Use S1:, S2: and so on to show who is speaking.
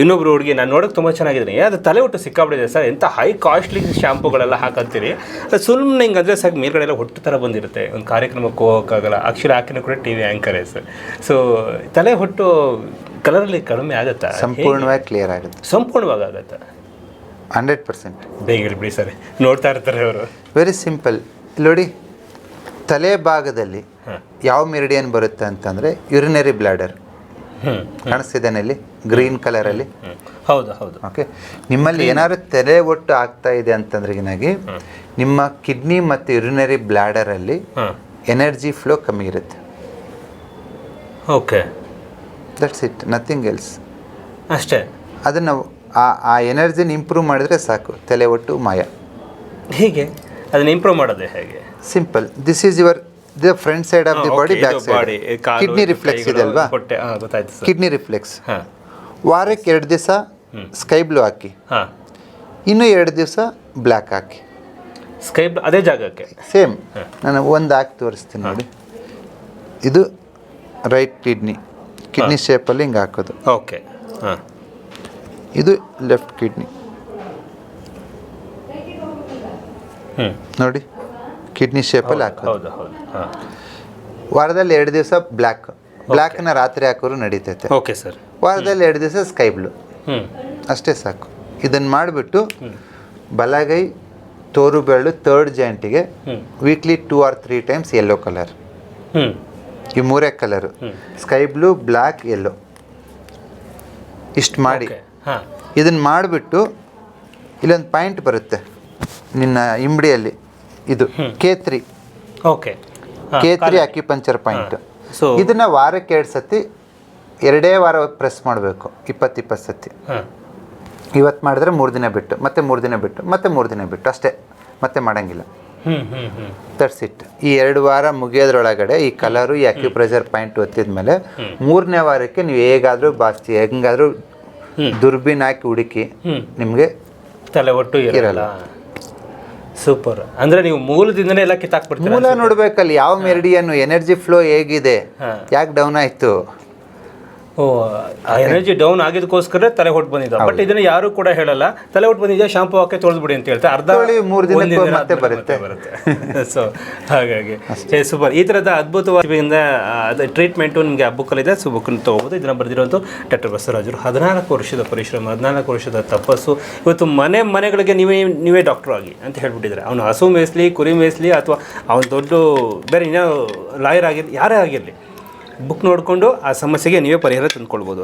S1: ಇನ್ನೊಬ್ರು ಹುಡುಗಿ ನಾನು ನೋಡೋಕೆ ತುಂಬ ಚೆನ್ನಾಗಿದ್ದೀನಿ, ಅದು ತಲೆ ಒಟ್ಟು ಸಿಕ್ಕಾಬಿಟ್ಟಿದೆ ಸರ್, ಎಂಥ ಹೈ ಕಾಸ್ಟ್ಲಿ ಶ್ಯಾಂಪುಗಳೆಲ್ಲ ಹಾಕಂತೀರಿ, ಅದು ಸುಮ್ಮನೆ ಹಿಂಗೆ ಅಂದರೆ ಸಾಕು ಮೇಲ್ಗಡೆ ಎಲ್ಲ ಹೊಟ್ಟು ಥರ ಬಂದಿರುತ್ತೆ, ಒಂದು ಕಾರ್ಯಕ್ರಮಕ್ಕೆ ಹೋಗೋಕ್ಕಾಗಲ್ಲ. ಅಕ್ಷರ ಹಾಕಿನೂ ಕೂಡ ಟಿ ವಿ ಆ್ಯಂಕರೇ ಸರ್. ಸೊ ತಲೆ ಹೊಟ್ಟು ಕಲರಲ್ಲಿ ಕಡಿಮೆ ಆಗುತ್ತಾ?
S2: ಸಂಪೂರ್ಣವಾಗಿ ಕ್ಲಿಯರ್ ಆಗುತ್ತೆ,
S1: ಸಂಪೂರ್ಣವಾಗಿ ಆಗುತ್ತಾ?
S2: 100%.
S1: ಬೇಗ ಬಿಡಿ ಸರ್, ನೋಡ್ತಾ ಇರ್ತಾರೆ ಅವರು.
S2: Very simple. ನೋಡಿ, ತಲೆ ಭಾಗದಲ್ಲಿ ಯಾವ ಮೆರಿಡಿಯನ್ ಬರುತ್ತೆ ಅಂತಂದರೆ ಯುರಿನರಿ ಬ್ಲಾಡರ್ ಕಾಣಿಸ್ತಿದ್ದೇನೆ ಇಲ್ಲಿ ಗ್ರೀನ್ ಕಲರಲ್ಲಿ.
S1: ಹೌದು ಹೌದು.
S2: ಓಕೆ, ನಿಮ್ಮಲ್ಲಿ ಏನಾದ್ರು ತಲೆ ಒಟ್ಟು ಆಗ್ತಾ ಇದೆ ಅಂತಂದ್ರೆಗಿನಾಗಿ ನಿಮ್ಮ ಕಿಡ್ನಿ ಮತ್ತು ಯುರಿನರಿ ಬ್ಲಾಡರಲ್ಲಿ ಎನರ್ಜಿ ಫ್ಲೋ ಕಮ್ಮಿ ಇರುತ್ತೆ.
S1: Okay,
S2: that's it, nothing else.
S1: ಅಷ್ಟೇ.
S2: ಅದನ್ನು ಆ ಎನರ್ಜಿನ ಇಂಪ್ರೂವ್ ಮಾಡಿದ್ರೆ ಸಾಕು, ತಲೆ ಒಟ್ಟು ಮಾಯ.
S1: ಹೀಗೆ ಅದನ್ನ ಇಂಪ್ರೂವ್ ಮಾಡೋದು ಹೇಗೆ?
S2: Simple. This is your the front side of the body, back side. Kidney reflex ಇದೆ ಅಲ್ವಾ?
S1: ಗೊತ್ತಾಯ್ತು ಸರ್.
S2: ಕಿಡ್ನಿ ರಿಫ್ಲೆಕ್ಸ್ ವಾರಕ್ಕೆ 2 ದಿವಸ ಸ್ಕೈ ಬ್ಲೂ ಹಾಕಿ, ಇನ್ನೂ 2 ದಿವಸ ಬ್ಲ್ಯಾಕ್ ಹಾಕಿ.
S1: ಸ್ಕೈ ಬ್ಲೂ ಅದೇ ಜಾಗಕ್ಕೆ
S2: ಸೇಮ್. ನಾನು ಒಂದು ಹಾಕಿ ತೋರಿಸ್ತೀನಿ ನೋಡಿ. ಇದು ರೈಟ್ ಕಿಡ್ನಿ ಶೇಪಲ್ಲಿ ಹಿಂಗೆ ಹಾಕೋದು.
S1: ಓಕೆ.
S2: ಇದು ಲೆಫ್ಟ್ ಕಿಡ್ನಿ ನೋಡಿ, ಕಿಡ್ನಿ ಶೇಪಲ್ಲಿ ಹಾಕೋದು.
S1: ಹೌದು ಹೌದು.
S2: ವಾರದಲ್ಲಿ 2 ದಿವಸ ಬ್ಲ್ಯಾಕ್ನ ರಾತ್ರಿ ಹಾಕೋರು ನಡೀತೈತೆ.
S1: Okay sir.
S2: ವಾರದಲ್ಲಿ 2 ದಿವಸ ಸ್ಕೈ ಬ್ಲೂ, ಅಷ್ಟೇ ಸಾಕು. ಇದನ್ನು ಮಾಡಿಬಿಟ್ಟು ಬಲಗೈ ತೋರು ಬೆರಳು 3rd ಜಾಯಿಂಟಿಗೆ weekly 2 or 3 times yellow colour, ಈ 3 colour sky blue, black, yellow, ಇಷ್ಟು ಮಾಡಿ ಇದನ್ನು ಮಾಡಿಬಿಟ್ಟು ಇಲ್ಲೊಂದು ಪಾಯಿಂಟ್ ಬರುತ್ತೆ ನಿನ್ನ ಇಂಬಡಿಯಲ್ಲಿ, ಇದು K3.
S1: Okay,
S2: K3 acupuncture point. ಇದನ್ನು ವಾರಕ್ಕೆ 2 ಸತಿ 2 ವಾರ ಪ್ರೆಸ್ ಮಾಡಬೇಕು, 20 ಸತಿ. ಇವತ್ತು ಮಾಡಿದ್ರೆ 3 ದಿನ ಬಿಟ್ಟು, ಮತ್ತೆ 3 ದಿನ ಬಿಟ್ಟು, ಮತ್ತೆ 3 ದಿನ ಬಿಟ್ಟು, ಅಷ್ಟೇ, ಮತ್ತೆ ಮಾಡೋಂಗಿಲ್ಲ. That's it. ಈ 2 ವಾರ ಮುಗಿಯೋದ್ರೊಳಗಡೆ ಈ ಕಲರು, ಈ ಅಕ್ಯುಪ್ರೆಷರ್ ಪಾಯಿಂಟ್ ಒತ್ತಿದ ಮೇಲೆ 3ನೇ ವಾರಕ್ಕೆ ನೀವು ಹೇಗಾದರೂ ಬಾಸ್ತಿ ಹೆಂಗಾದರೂ ದುರ್ಬೀನ್ ಹಾಕಿ ಹುಡುಕಿ ನಿಮಗೆ
S1: ತಲೆ ಒಟ್ಟು ಇರಲ್ಲ. ಸೂಪರ್. ಅಂದ್ರೆ ನೀವು ಮೂಲದಿಂದನೇ ಎಲ್ಲ ಕಿತ್ತಾಕ್ಬಿಡ್ತೀರಾ?
S2: ಮೂಲ ನೋಡ್ಬೇಕಲ್ಲ, ಯಾವ ಮೆರಿಡಿಯನ್ ಎನರ್ಜಿ ಫ್ಲೋ ಹೇಗಿದೆ, ಯಾಕೆ ಡೌನ್ ಆಯ್ತು.
S1: ಓ, ಆ ಎನರ್ಜಿ ಡೌನ್ ಆಗಿದ್ದಕ್ಕೋಸ್ಕರ ತಲೆ ಹೊಟ್ಟು ಬಂದಿದ್ದ. ಬಟ್ ಇದನ್ನ ಯಾರು ಕೂಡ ಹೇಳಲ್ಲ, ತಲೆ ಹೊಟ್ಟು ಬಂದಿದ್ಯಾ ಶಾಂಪು ಹಾಕಿ ತೊಳೆದ್ಬಿಡಿ ಅಂತ ಹೇಳ್ತಾರೆ. ಅರ್ಧ
S2: 3 ದಿನಕ್ಕೆ ಮತ್ತೆ ಬರುತ್ತೆ.
S1: ಸೊ ಹಾಗಾಗಿ ಸೂಪರ್. ಈ ಥರದ ಅದ್ಭುತವಾದ ಟ್ರೀಟ್ಮೆಂಟು ನಿಮಗೆ ಆ ಬುಕ್ಕಲ್ಲಿದೆ. ಸೊ ಬುಕ್ಕನ್ನು ತೊಗೋಬೋದು. ಇದನ್ನು ಬರೆದಿರುವಂಥ ಡಾಕ್ಟರ್ ಬಸವರಾಜರು. 14 ವರ್ಷದ ಪರಿಶ್ರಮ, 14 ವರ್ಷದ ತಪಸ್ಸು. ಇವತ್ತು ಮನೆಗಳಿಗೆ ನೀವೇ ಡಾಕ್ಟ್ರು ಆಗಿ ಅಂತ ಹೇಳ್ಬಿಟ್ಟಿದ್ದಾರೆ. ಅವನು ಹಸು ಮೇಯಿಸ್ಲಿ, ಕುರಿ ಮೇಯಿಸ್ಲಿ, ಅಥವಾ ಅವನು ದೊಡ್ಡ ಬೇರೆ ಇನ್ನೂ ಲಾಯರ್ ಆಗಿರಲಿ, ಯಾರೇ ಆಗಿರಲಿ, ಬುಕ್ ನೋಡಿಕೊಂಡು ಆ ಸಮಸ್ಯೆಗೆ ನೀವೇ ಪರಿಹಾರ ತಂದುಕೊಳ್ಬೋದು.